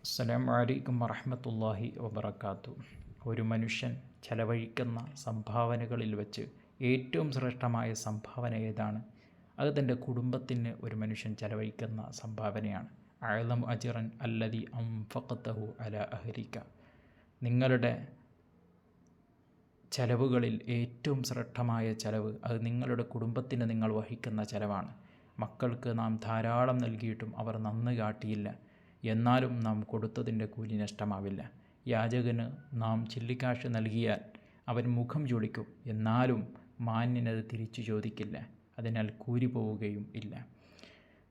അസ്സലാമു അലൈക്കും വറഹ്മത്തുള്ളാഹി വബറകാതുഹു. ഒരു മനുഷ്യൻ ചെലവഴിക്കുന്ന സംഭാവനകളിൽ വെച്ച് ഏറ്റവും ശ്രേഷ്ഠമായ സംഭാവന ഏതാണ്? അത് തൻ്റെ കുടുംബത്തിന് ഒരു മനുഷ്യൻ ചെലവഴിക്കുന്ന സംഭാവനയാണ്. അഅ്ലമു അജ്റൻ അല്ലദി അൻഫഖതഹു അലാ അഹ്ലിക. നിങ്ങളുടെ ചെലവുകളിൽ ഏറ്റവും ശ്രേഷ്ഠമായ ചെലവ് അത് നിങ്ങളുടെ കുടുംബത്തിന് നിങ്ങൾ വഹിക്കുന്ന ചെലവാണ്. മക്കൾക്ക് നാം ധാരാളം നൽകിയിട്ടും അവർ നന്ദി കാട്ടിയില്ല, എന്നാലും നാം കൊടുത്തതിൻ്റെ കൂലി നഷ്ടമാവില്ല. യാചകന് നാം ചില്ലിക്കാശ് നൽകിയാൽ അവൻ മുഖം ചുളിക്കും, എന്നാലും മാന്യനത് തിരിച്ചു ചോദിക്കില്ല, അതിനാൽ കൂലി പോവുകയും ഇല്ല.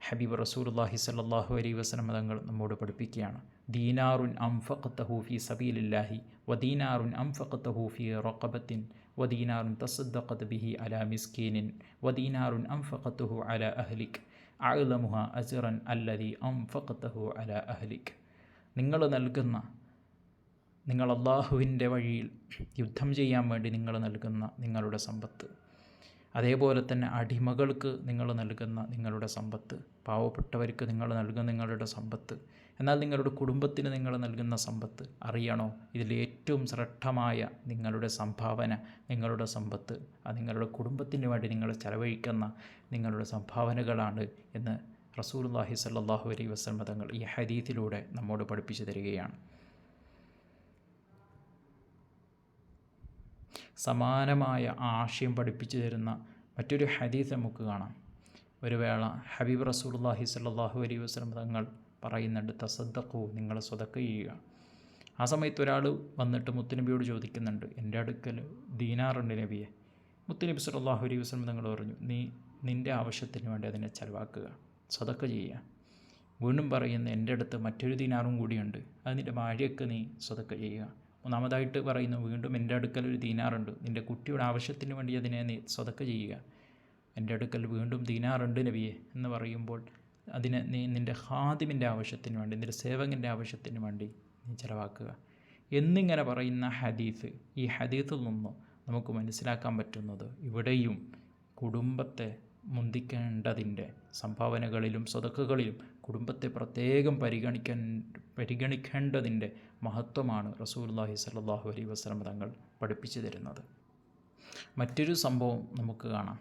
ഹബീബ് റസൂലുള്ളാഹി സ്വല്ലല്ലാഹു അലൈഹി വസല്ലം തങ്ങൾ നമ്മോട് പഠിപ്പിക്കുകയാണ്, ദീനാറുൻ അൻഫഖതഹു ഫീ സബീലില്ലാഹി വദീനാറുൻ അൻഫഖതഹു ഫീ റഖബത്തിൻ വദീനാറുൻ തസദ്ദഖത ബിഹി അലാ മിസ്കീനിൻ വദീനാറുൻ അൻഫഖതഹു അലാ അഹ്ലിക് അഅ്ലമുഹ അജ്റൻ അല്ലദി അൻഫഖതഹു അലാ അഹ്ലിക്. നിങ്ങൾ അല്ലാഹുവിൻ്റെ വഴിയിൽ യുദ്ധം ചെയ്യാൻ വേണ്ടി നിങ്ങൾ നൽകുന്ന നിങ്ങളുടെ സമ്പത്ത്, അതേപോലെ തന്നെ അടിമകൾക്ക് നിങ്ങൾ നൽകുന്ന നിങ്ങളുടെ സമ്പത്ത്, പാവപ്പെട്ടവർക്ക് നിങ്ങൾ നൽകുന്ന നിങ്ങളുടെ സമ്പത്ത്, എന്നാൽ നിങ്ങളുടെ കുടുംബത്തിന് നിങ്ങൾ നൽകുന്ന സമ്പത്ത് അറിയണോ? ഇതിൽ ഏറ്റവും ശ്രേഷ്ഠമായ നിങ്ങളുടെ സംഭാവന നിങ്ങളുടെ സമ്പത്ത്, അത് നിങ്ങളുടെ കുടുംബത്തിന് വേണ്ടി നിങ്ങൾ ചെലവഴിക്കുന്ന നിങ്ങളുടെ സംഭാവനകളാണ് എന്ന് റസൂലുള്ളാഹി സ്വല്ലല്ലാഹു അലൈഹി വസല്ലം തങ്ങൾ ഈ ഹദീസിലൂടെ നമ്മോട് പഠിപ്പിച്ചു തരികയാണ്. സമാനമായ ആശയം പഠിപ്പിച്ചു തരുന്ന മറ്റൊരു ഹദീസ് നമുക്ക് കാണാം. ഒരു വേള ഹബീബ് റസൂലുള്ളാഹി സ്വല്ലല്ലാഹു അലൈഹി വസല്ലം തങ്ങൾ പറയുന്നുണ്ട്, തസദ്ദഖു, നിങ്ങൾ സ്വതക്ക ചെയ്യുക. ആ സമയത്ത് ഒരാൾ വന്നിട്ട് മുത്തുനബിയോട് ചോദിക്കുന്നുണ്ട്, എൻ്റെ അടുക്കൽ ദീനാറുണ്ട് നബിയെ. മുത്തുനബി സ്വല്ലല്ലാഹു അലൈഹി വസല്ലം തങ്ങൾ പറഞ്ഞു, നീ നിൻ്റെ ആവശ്യത്തിന് വേണ്ടി അതിനെ ചെലവാക്കുക, സ്വതക്ക ചെയ്യുക. വീണ്ടും പറയുന്ന, എൻ്റെ അടുത്ത് മറ്റൊരു ദീനാറും കൂടിയുണ്ട്, അത് നിൻ്റെ ഭാര്യയ്ക്ക് നീ സ്വതക്ക ചെയ്യുക. മൂന്നാമതായിട്ട് പറയുന്നു, വീണ്ടും എൻ്റെ അടുക്കൽ ഒരു ദീനാറുണ്ട്, നിൻ്റെ കുട്ടിയുടെ ആവശ്യത്തിന് വേണ്ടി അതിനെ നീ സ്വതക്ക ചെയ്യുക. എൻ്റെ അടുക്കൽ വീണ്ടും ദീനാറുണ്ട് നബിയെ എന്ന് പറയുമ്പോൾ അതിനെ നീ നിൻ്റെ ഖാദിമിൻ്റെ ആവശ്യത്തിന് വേണ്ടി, നിൻ്റെ സേവകൻ്റെ ആവശ്യത്തിന് വേണ്ടി നീ ചിലവാക്കുക എന്നിങ്ങനെ പറയുന്ന ഹദീസ്. ഈ ഹദീസിൽ നിന്നും നമുക്ക് മനസ്സിലാക്കാൻ പറ്റുന്നത്, ഇവിടെയും കുടുംബത്തെ മുന്തിക്കേണ്ടതിൻ്റെ സംഭാവനകളിലും സ്വതക്കകളിലും കുടുംബത്തെ പ്രത്യേകം പരിഗണിക്കേണ്ടതിൻ്റെ മഹത്വമാണ് റസൂലുള്ളാഹി സ്വല്ലല്ലാഹു അലൈഹി വസല്ലം തങ്ങൾ പഠിപ്പിച്ചു തരുന്നത്. മറ്റൊരു സംഭവം നമുക്ക് കാണാം.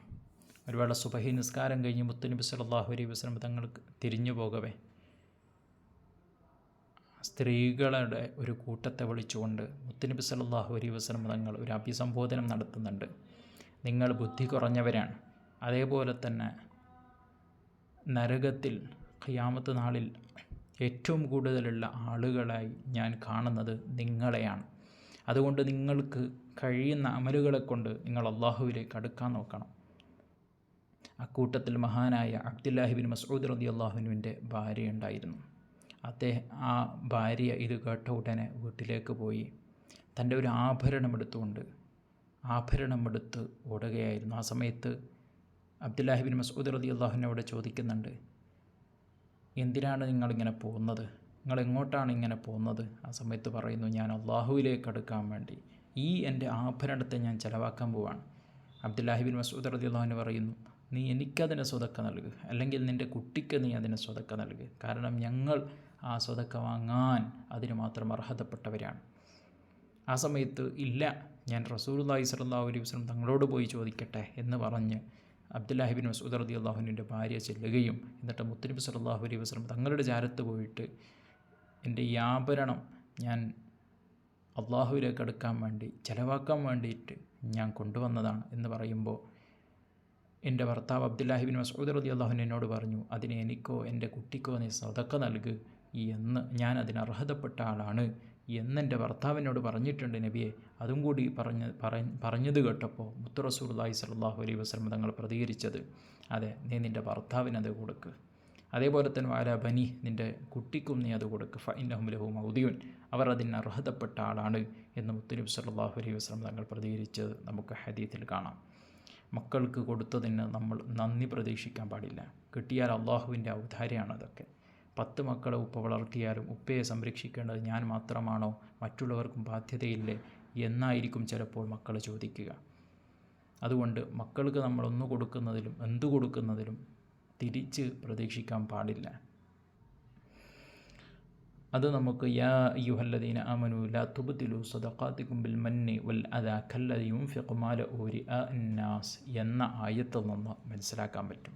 ഒരുവേള സുബഹി നിസ്കാരം കഴിഞ്ഞ് മുത്തുനബി സ്വല്ലല്ലാഹു അലൈഹി വസല്ലം തങ്ങൾക്ക് തിരിഞ്ഞു പോകവേ സ്ത്രീകളുടെ ഒരു കൂട്ടത്തെ വിളിച്ചുകൊണ്ട് മുത്തുനബി സ്വല്ലല്ലാഹു അലൈഹി വസല്ലം തങ്ങൾ ഒരു അഭിസംബോധനം നടത്തുന്നുണ്ട്. നിങ്ങൾ ബുദ്ധി കുറഞ്ഞവരാണ്, അതേപോലെ തന്നെ നരകത്തിൽ ഖിയാമത്ത് നാളിൽ ഏറ്റവും കൂടുതലുള്ള ആളുകളായി ഞാൻ കാണുന്നത് നിങ്ങളെയാണ്. അതുകൊണ്ട് നിങ്ങൾക്ക് കഴിയുന്ന അമലുകളെ കൊണ്ട് നിങ്ങൾ അള്ളാഹുവിലേക്ക് അടുക്കാൻ നോക്കണം. അക്കൂട്ടത്തിൽ മഹാനായ അബ്ദുല്ലാഹി ബിൻ മസ്ഊദ് റളിയല്ലാഹു അൻഹുവിൻ്റെ ഭാര്യ ഉണ്ടായിരുന്നു. ആ ഭാര്യ ഇത് കേട്ട ഉടനെ വീട്ടിലേക്ക് പോയി തൻ്റെ ഒരു ആഭരണമെടുത്ത് ഓടുകയായിരുന്നു. ആ സമയത്ത് അബ്ദുല്ലാഹി ബിൻ മസ്ഊദ് റളിയല്ലാഹു അൻഹുവിനോട് ചോദിക്കുന്നുണ്ട്, എന്തിനാണ് നിങ്ങളിങ്ങനെ പോകുന്നത്? നിങ്ങൾ എങ്ങോട്ടാണ് ഇങ്ങനെ പോകുന്നത്? ആ സമയത്ത് പറയുന്നു, ഞാൻ അള്ളാഹുവിലേക്ക് അടുക്കാൻ വേണ്ടി ഈ എൻ്റെ ആഭരണത്തെ ഞാൻ ചിലവാക്കാൻ പോവാണ്. അബ്ദുല്ലാഹി ബിൻ മസ്ഊദ് റളിയല്ലാഹു അൻഹു പറയുന്നു, നീ എനിക്കതിനെ സ്വതക്ക നൽകുക, അല്ലെങ്കിൽ നിൻ്റെ കുട്ടിക്ക് നീ അതിനെ സ്വതക്ക നൽകുക. കാരണം ഞങ്ങൾ ആ സ്വതക്ക വാങ്ങാൻ അതിന് മാത്രം അർഹതപ്പെട്ടവരാണ്. ആ സമയത്ത് ഇല്ല, ഞാൻ റസൂലുള്ളാഹി സ്വല്ലല്ലാഹു അലൈഹി വസല്ലം തങ്ങളോട് പോയി ചോദിക്കട്ടെ എന്ന് പറഞ്ഞ് അബ്ദുല്ലാഹി ബിൻ മസ്ഊദ് റളിയല്ലാഹു അൻഹുവിൻ്റെ ഭാര്യ ചെല്ലുകയും എന്നിട്ട് മുത്തുനബി സ്വല്ലല്ലാഹു അലൈഹി വസല്ലം തങ്ങളുടെ ചാരത്ത് പോയിട്ട്, എൻ്റെ ഈ ആഭരണം ഞാൻ അള്ളാഹുവിലേക്ക് അടുക്കാൻ വേണ്ടി ചിലവാക്കാൻ വേണ്ടിയിട്ട് ഞാൻ കൊണ്ടുവന്നതാണ് എന്ന് പറയുമ്പോൾ എൻ്റെ ഭർത്താവ് അബ്ദുല്ലാഹി ബിൻ മസ്ഊദ് റളിയല്ലാഹു അൻഹു എന്നോട് പറഞ്ഞു, അതിന് എനിക്കോ എൻ്റെ കുട്ടിക്കോ നീ സദഖ നൽക് എന്ന്, ഞാൻ അതിന് അർഹതപ്പെട്ട ആളാണ് എന്നെൻ്റെ ഭർത്താവിനോട് പറഞ്ഞിട്ടുണ്ട് നബിയെ. അതും കൂടി പറഞ്ഞത് കേട്ടപ്പോൾ മുത്ത് റസൂലുള്ളാഹി സ്വല്ലല്ലാഹു അലൈഹി വസല്ലം തങ്ങൾ പ്രതികരിച്ചത്, അതെ, നീ നിൻ്റെ ഭർത്താവിനത് കൊടുക്ക്, അതേപോലെ തന്നെ വാല ബനി, നിൻ്റെ കുട്ടിക്കും നീ അത് കൊടുക്ക്, ഫഇന്നഹും ലഹു മൗദിയുൻ, അവർ അതിന് അർഹതപ്പെട്ട ആളാണ് എന്ന് മുത്തുനബി സ്വല്ലല്ലാഹു അലൈഹി വസല്ലം തങ്ങൾ പ്രതികരിച്ചത് നമുക്ക് ഹദീസിൽ കാണാം. മക്കൾക്ക് കൊടുത്തതിന് നമ്മൾ നന്ദി പ്രതീക്ഷിക്കാൻ പാടില്ല. കിട്ടിയാൽ അള്ളാഹുവിൻ്റെ ഔദാര്യമാണ് അതൊക്കെ. 10 മക്കളെ ഉപ്പ വളർത്തിയാലും ഉപ്പയെ സംരക്ഷിക്കേണ്ടത് ഞാൻ മാത്രമാണോ, മറ്റുള്ളവർക്കും ബാധ്യതയില്ലേ എന്നായിരിക്കും ചിലപ്പോൾ മക്കൾ ചോദിക്കുക. അതുകൊണ്ട് മക്കൾക്ക് നമ്മൾ ഒന്ന് കൊടുക്കുന്നതിലും എന്തു കൊടുക്കുന്നതിലും തിരിച്ച് പ്രതീക്ഷിക്കാൻ പാടില്ല. അത് നമുക്ക് യാ അയ്യുഹല്ലദീന ആമനു ലാ തുബ്തിലു സദഖാതികും ബിൽ മന്നി വൽ അദാ കല്ലദി യുൻഫിഖു മാലഹു റിആ അന്നാസ് എന്ന ആയത്തിൽ നിന്ന് മനസ്സിലാക്കാൻ പറ്റും.